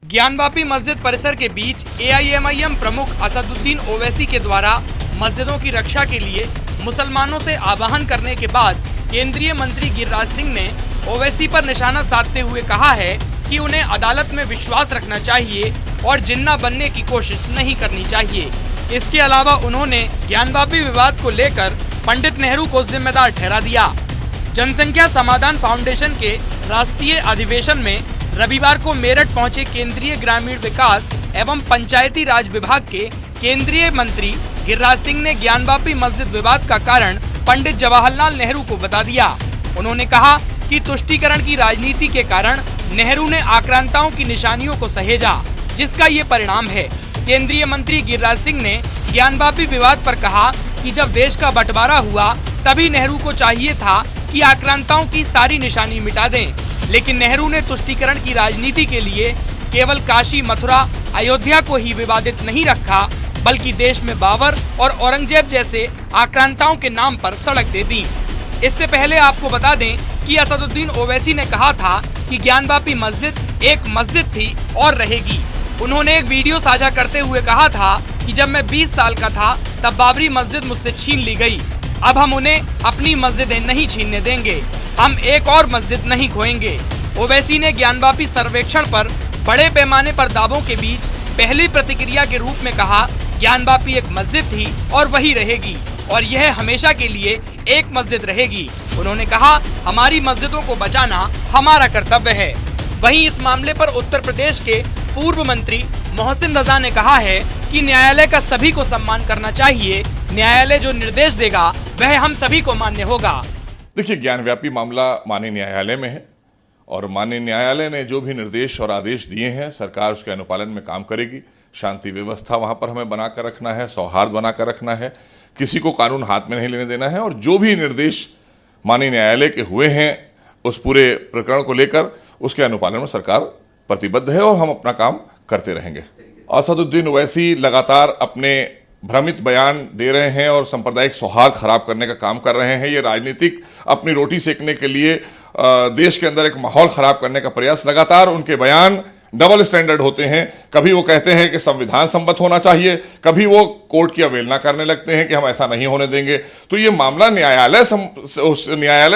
ज्ञानवापी मस्जिद परिसर के बीच एआईएमआईएम प्रमुख असदुद्दीन ओवैसी के द्वारा मस्जिदों की रक्षा के लिए मुसलमानों से आह्वान करने के बाद केंद्रीय मंत्री गिरिराज सिंह ने ओवैसी पर निशाना साधते हुए कहा है कि उन्हें अदालत में विश्वास रखना चाहिए और जिन्ना बनने की कोशिश नहीं करनी चाहिए। इसके अलावा उन्होंने ज्ञानवापी विवाद को लेकर पंडित नेहरू को जिम्मेदार ठहरा दिया। जनसंख्या समाधान फाउंडेशन के राष्ट्रीय अधिवेशन में रविवार को मेरठ पहुंचे केंद्रीय ग्रामीण विकास एवं पंचायती राज विभाग के केंद्रीय मंत्री गिरिराज सिंह ने ज्ञानवापी मस्जिद विवाद का कारण पंडित जवाहरलाल नेहरू को बता दिया। उन्होंने कहा कि तुष्टीकरण की राजनीति के कारण नेहरू ने आक्रांताओं की निशानियों को सहेजा, जिसका ये परिणाम है। केंद्रीय मंत्री गिरिराज सिंह ने ज्ञानवापी विवाद पर कहा कि जब देश का बंटवारा हुआ तभी नेहरू को चाहिए था कि आक्रांताओं की सारी निशानी मिटा दें, लेकिन नेहरू ने तुष्टीकरण की राजनीति के लिए केवल काशी, मथुरा, अयोध्या को ही विवादित नहीं रखा, बल्कि देश में बाबर और औरंगजेब जैसे आक्रांताओं के नाम पर सड़क दे दी। इससे पहले आपको बता दें कि असदुद्दीन ओवैसी ने कहा था कि ज्ञानवापी मस्जिद एक मस्जिद थी और रहेगी। उन्होंने एक वीडियो साझा करते हुए कहा था कि जब मैं 20 साल का था तब बाबरी मस्जिद मुझसे छीन ली गई। अब हम उन्हें अपनी मस्जिदें नहीं छीनने देंगे, हम एक और मस्जिद नहीं खोएंगे। ओवैसी ने ज्ञानवापी सर्वेक्षण पर बड़े पैमाने पर दावों के बीच पहली प्रतिक्रिया के रूप में कहा, ज्ञानवापी एक मस्जिद थी और वही रहेगी और यह हमेशा के लिए एक मस्जिद रहेगी। उन्होंने कहा, हमारी मस्जिदों को बचाना हमारा कर्तव्य है। वहीं इस मामले पर उत्तर प्रदेश के पूर्व मंत्री मोहसिन रजा ने कहा है कि न्यायालय का सभी को सम्मान करना चाहिए। न्यायालय जो निर्देश देगा वह हम सभी को मान्य होगा। देखिए, ज्ञानवापी मामला माननीय न्यायालय में है और माननीय न्यायालय ने जो भी निर्देश और आदेश दिए हैं, सरकार उसके अनुपालन में काम करेगी। शांति व्यवस्था वहां पर हमें बनाकर रखना है, सौहार्द बनाकर रखना है, किसी को कानून हाथ में नहीं लेने देना है और जो भी निर्देश माननीय न्यायालय के हुए हैं उस पूरे प्रकरण को लेकर उसके अनुपालन में सरकार प्रतिबद्ध है और हम अपना काम करते रहेंगे। असदुद्दीन ओवैसी लगातार अपने भ्रमित बयान दे रहे हैं और सांप्रदायिक सौहार्द खराब करने का काम कर रहे हैं। ये राजनीतिक अपनी रोटी सेकने के लिए देश के अंदर एक माहौल खराब करने का प्रयास, लगातार उनके बयान डबल स्टैंडर्ड होते हैं। कभी वो कहते हैं कि संविधान सम्मत होना चाहिए, कभी वो कोर्ट की अवहेलना करने लगते हैं कि हम ऐसा नहीं होने देंगे। तो ये मामला न्यायालय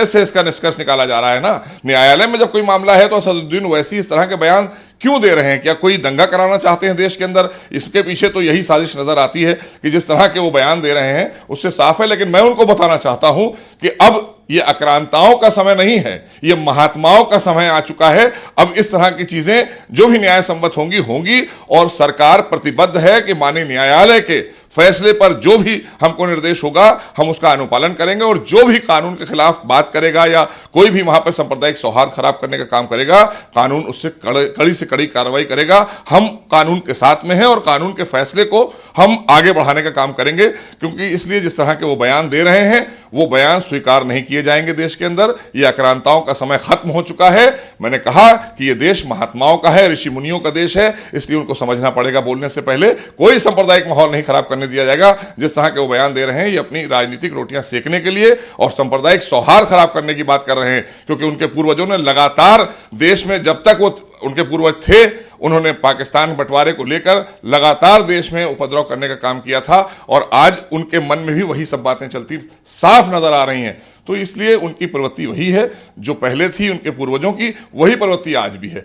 से इसका निष्कर्ष निकाला जा रहा है ना। न्यायालय में जब कोई मामला है तो असदुद्दीन ओवैसी इस तरह के बयान क्यों दे रहे हैं? क्या कोई दंगा कराना चाहते हैं देश के अंदर? इसके पीछे तो यही साजिश नजर आती है कि जिस तरह के वो बयान दे रहे हैं उससे साफ है। लेकिन मैं उनको बताना चाहता हूं कि अब ये आक्रांताओं का समय नहीं है, ये महात्माओं का समय आ चुका है। अब इस तरह की चीजें जो भी न्याय सम्मत होंगी और सरकार प्रतिबद्ध है कि माननीय न्यायालय के फैसले पर जो भी हमको निर्देश होगा हम उसका अनुपालन करेंगे और जो भी कानून के खिलाफ बात करेगा या कोई भी वहां पर सांप्रदायिक सौहार्द खराब करने का काम करेगा, कानून उससे कड़ी से कड़ी कार्रवाई करेगा। हम कानून के साथ में हैं और कानून के फैसले को हम आगे बढ़ाने का काम करेंगे, क्योंकि इसलिए जिस तरह के वो बयान दे रहे हैं वो बयान स्वीकार नहीं किए जाएंगे देश के अंदर। ये आक्रांताओं का समय खत्म हो चुका है। मैंने कहा कि ये देश महात्माओं का है, ऋषि मुनियों का देश है, इसलिए उनको समझना पड़ेगा। बोलने से पहले कोई सांप्रदायिक माहौल नहीं खराब करने दिया जाएगा। जिस तरह के वो बयान दे रहे हैं ये अपनी राजनीतिक रोटियां सेकने के लिए और सांप्रदायिक सौहार्द खराब करने की बात कर रहे हैं, क्योंकि उनके पूर्वजों ने लगातार देश में, जब तक वो उनके पूर्वज थे, उन्होंने पाकिस्तान बंटवारे को लेकर लगातार देश में उपद्रव करने का काम किया था और आज उनके मन में भी वही सब बातें चलती साफ नजर आ रही हैं। तो इसलिए उनकी प्रवृत्ति वही है जो पहले थी उनके पूर्वजों की, वही प्रवृत्ति आज भी है।